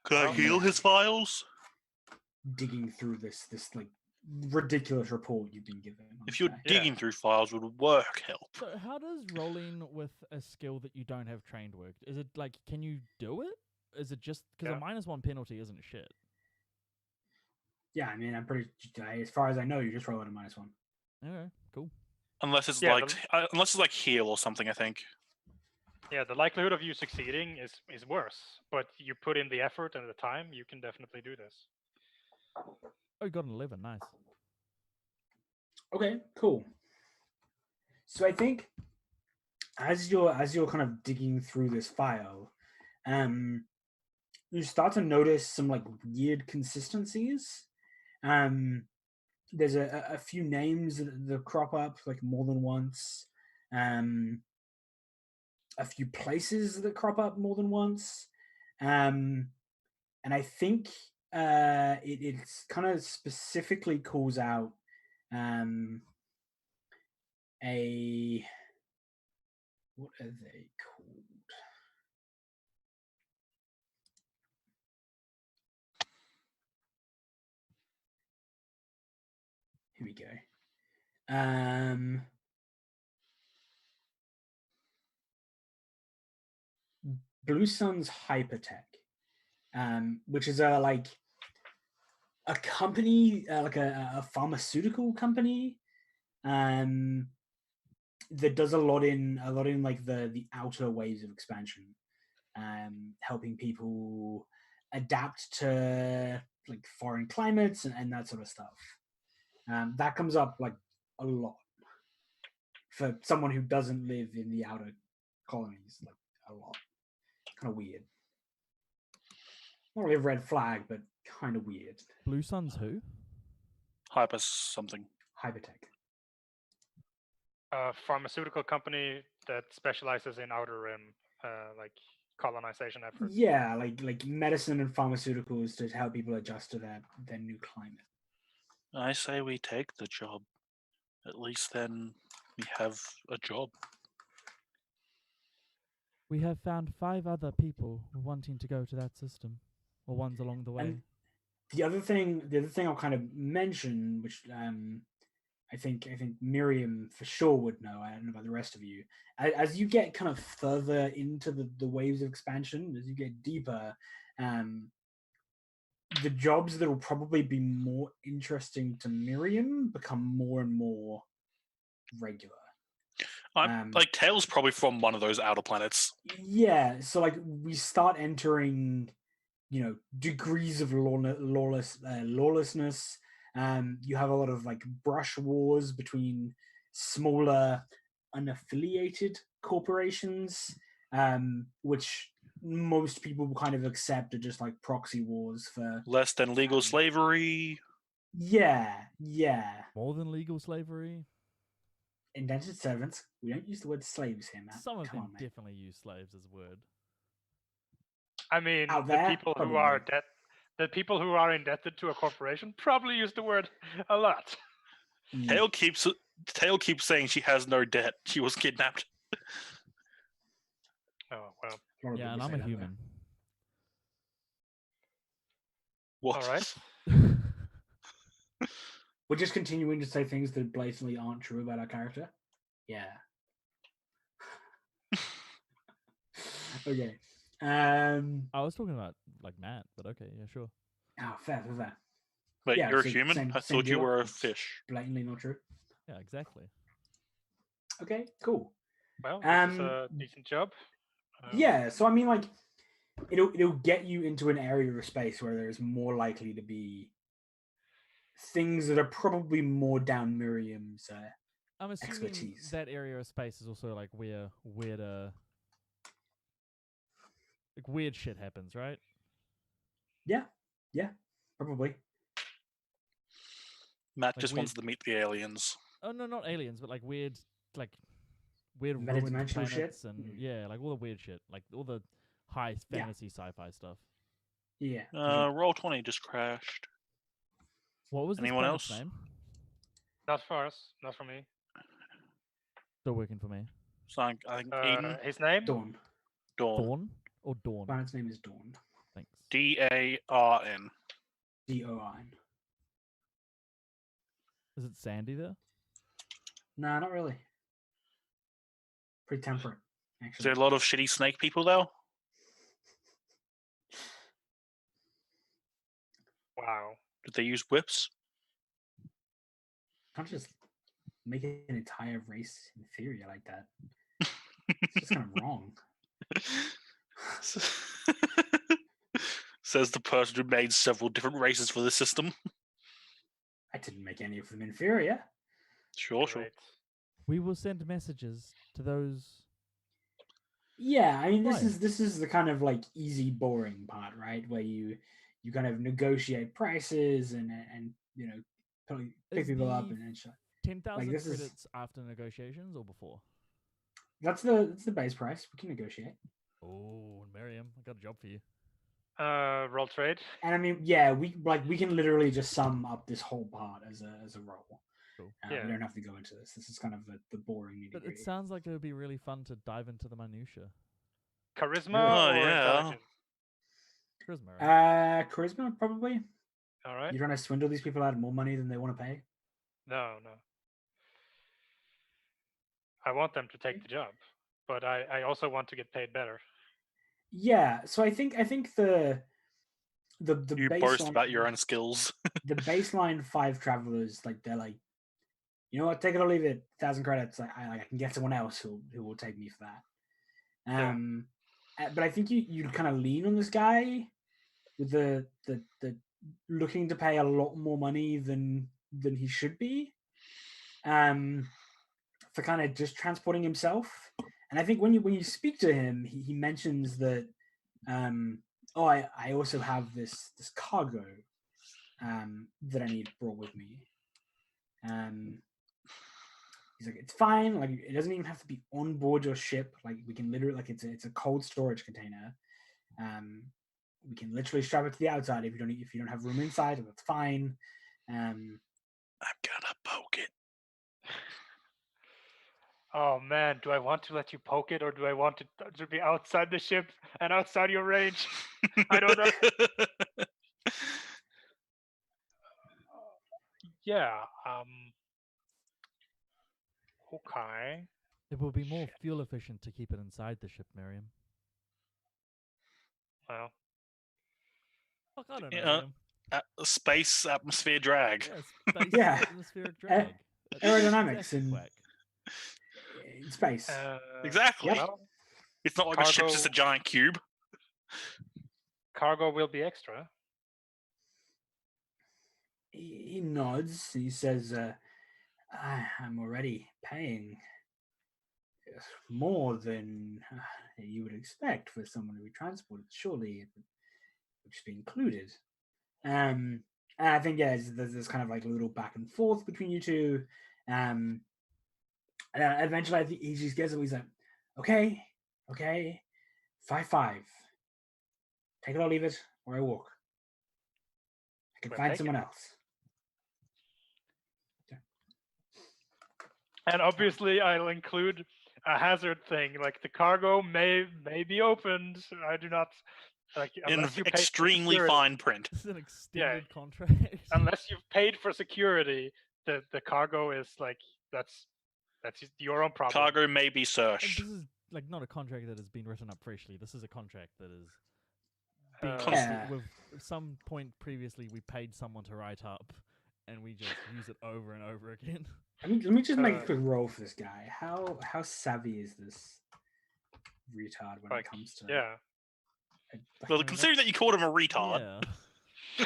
Could I Well, heal his files? Digging through this like ridiculous report you've been given. If you're okay? Yeah. digging through files, would work help? So how does rolling with a skill that you don't have trained work? Is it like, can you do it? Is it just because Yeah. a -1 penalty isn't shit? Yeah, I mean, I'm pretty. As far as I know, you just roll at a -1. Okay, cool. Unless it's Yeah, unless it's like heal or something. I think. Yeah, the likelihood of you succeeding is worse, but you put in the effort and the time, you can definitely do this. Oh, you got an 11. Nice. Okay, cool. So I think as you're kind of digging through this file, you start to notice some like weird consistencies. There's a few names that crop up like more than once. A few places that crop up more than once. And I think it's kind of specifically calls out a what are they called? Here we go. Blue Sun's Hypertech, which is a company, like a pharmaceutical company, that does a lot in like the outer waves of expansion, helping people adapt to like foreign climates and that sort of stuff. That comes up like a lot for someone who doesn't live in the outer colonies, like a lot. Kind of weird. Not really a red flag, but kind of weird. Blue Sun's who? Hyper something. Hypertech. A pharmaceutical company that specializes in outer rim, like colonization efforts. Yeah, like medicine and pharmaceuticals to help people adjust to their new climate. I say we take the job. At least then we have a job. We have found 5 other people wanting to go to that system, or ones along the way. And the other thing I'll kind of mention, which I think Miriam for sure would know. I don't know about the rest of you. As you get kind of further into the waves of expansion, as you get deeper, the jobs that will probably be more interesting to Miriam become more and more regular. Like Tails probably from one of those outer planets. Yeah, so like we start entering, degrees of lawlessness. You have a lot of like brush wars between smaller, unaffiliated corporations, which most people kind of accept are just like proxy wars for Less than legal slavery. Yeah. More than legal slavery. Indentured servants. We don't use the word slaves here, Matt. Some of Come them on, mate. definitely use slaves as a word. I mean, Out the there, people who are probably. the people who are indebted to a corporation probably use the word a lot. Tail keeps saying she has no debt. She was kidnapped. Oh well. A lot of Yeah, and people I'm say a that, though. human. What? All right. We're just continuing to say things that blatantly aren't true about our character. Yeah. Okay. I was talking about like Matt, but okay, yeah, sure. Oh, fair. Wait, Yeah, you're a so human? same- I same thought you deal. were a It's fish. Blatantly not true. Yeah, exactly. Okay, cool. Well, this is a Um, decent job. Yeah, so I mean, like, it'll get you into an area of space where there's more likely to be things that are probably more down Miriam's. I'm assuming Expertise. that area of space is also like where weird shit happens, right? Yeah, probably. Matt Like just weird- wants to meet the aliens. Oh no, not aliens, but like weird ruined Metadimensional shit? planets and yeah, like all the weird shit, like all the high Yeah. fantasy sci-fi stuff. Yeah. for sure. Roll 20 just crashed. What was this Anyone planet's else? name? Not for us. Not for me. Still working for me. So I think Eden. His name? Dawn. Dawn or Dawn? Planet's name is Dawn. Thanks. DARN. DOIN. Is it Sandy there? Nah, not really. Pretty temperate, Is actually. there a lot of shitty snake people though? Wow. Did they use whips? Can't just make an entire race inferior like that. It's just kind of wrong. Says the person who made several different races for the system. I didn't make any of them inferior. Sure. Great. We will send messages to those. Yeah, I mean, this Right. is the kind of like easy, boring part, right? Where you kind of negotiate prices and pick Is people up the and shit. 10,000 this is- credits after negotiations or before? That's the base price. We can negotiate. Oh, Miriam, I got a job for you. Roll trade. And I mean, yeah, we can literally just sum up this whole part as a roll. Cool. Yeah. We don't have to go into this. This is kind of the boring nitty But it gritty. sounds like it would be really fun to dive into the minutia. Charisma Oh, or yeah. intelligence? Charisma, right? Charisma, probably. All right. You're trying to swindle these people out of more money than they want to pay. No. I want them to take the job, but I also want to get paid better. Yeah, so I think the You baseline, boast about your own skills. the baseline 5 travelers, like they're like, you know what, take it or leave it, 1,000 credits. I can get someone else who will take me for that. But I think you kind of lean on this guy with the looking to pay a lot more money than he should be, for kind of just transporting himself. And I think when you speak to him, he mentions that, I also have this cargo that I need brought with me. He's like, it's fine. Like, it doesn't even have to be on board your ship. Like, we can literally, like, it's a cold storage container. We can literally strap it to the outside if you don't have room inside. That's fine. I'm gonna poke it. Oh man, do I want to let you poke it or do I want it to be outside the ship and outside your range? I don't know. Yeah. Okay. It will be more Shit. fuel efficient to keep it inside the ship, Miriam. Well, Fuck, I don't know, Yeah. Miriam. Space atmosphere drag. Yeah, space Yeah. atmospheric drag. That's aerodynamics exactly and- whack. In space. Exactly. Yep. Well, It's not like a ship's just a Cargo- giant cube. cargo will be extra. He nods. He says, "I'm already paying more than you would expect for someone to be transported. Surely it would just be included." And I think there's this kind of like a little back and forth between you two. And eventually, I think he just gets it. He's like, "Okay, 5-5. Take it or leave it, or I walk. I can We'll find take someone it. else." And obviously, I'll include a hazard thing, like the cargo may be opened. I do not like In unless you pay for extremely security. fine print. This is an extended contract. Unless you've paid for security, the cargo is like that's your own problem. Cargo may be And searched. this is like not a contract that has been written up freshly. This is a contract that is being Uh, with some point previously we paid someone to write up, and we just use it over and over again. Let me just make a Uh, quick roll for this guy. How savvy is this retard when it Like, comes to yeah. Well, mean, considering that you called him a retard, Yeah.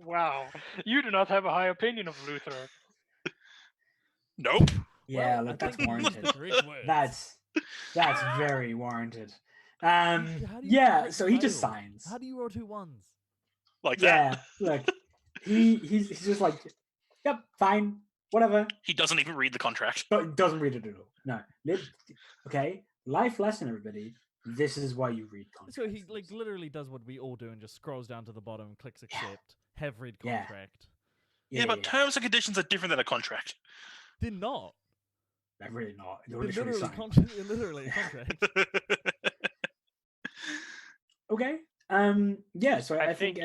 Wow, you do not have a high opinion of Luther. nope. Yeah, Well, look, I that's think you used the warranted. correct words. That's very warranted. How do you Yeah, correct so he just fail? signs. How do you roll 2 1s? Like Yeah, that. look, he's just like, "Yep, fine, whatever." He doesn't even read the contract. But doesn't read it at all. No. Okay, life lesson, everybody. This is why you read contracts. So he like literally does what we all do and just scrolls down to the bottom, clicks accept, have read Yeah. contract. Yeah, but terms and conditions are different than a contract. They're not. They're really not. They're They're literally literally, signed. literally a contract. Okay. Yeah. So I I think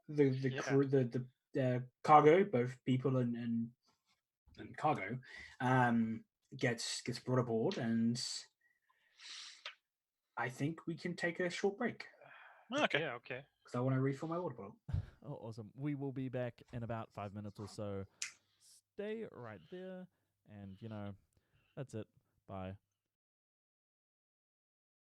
the Yeah. crew, the cargo, both people and cargo, gets brought aboard, and I think we can take a short break Okay. Yeah, okay. because I want to refill my water bottle. Oh, awesome. We will be back in about 5 minutes or so. Stay right there. And, that's it. Bye.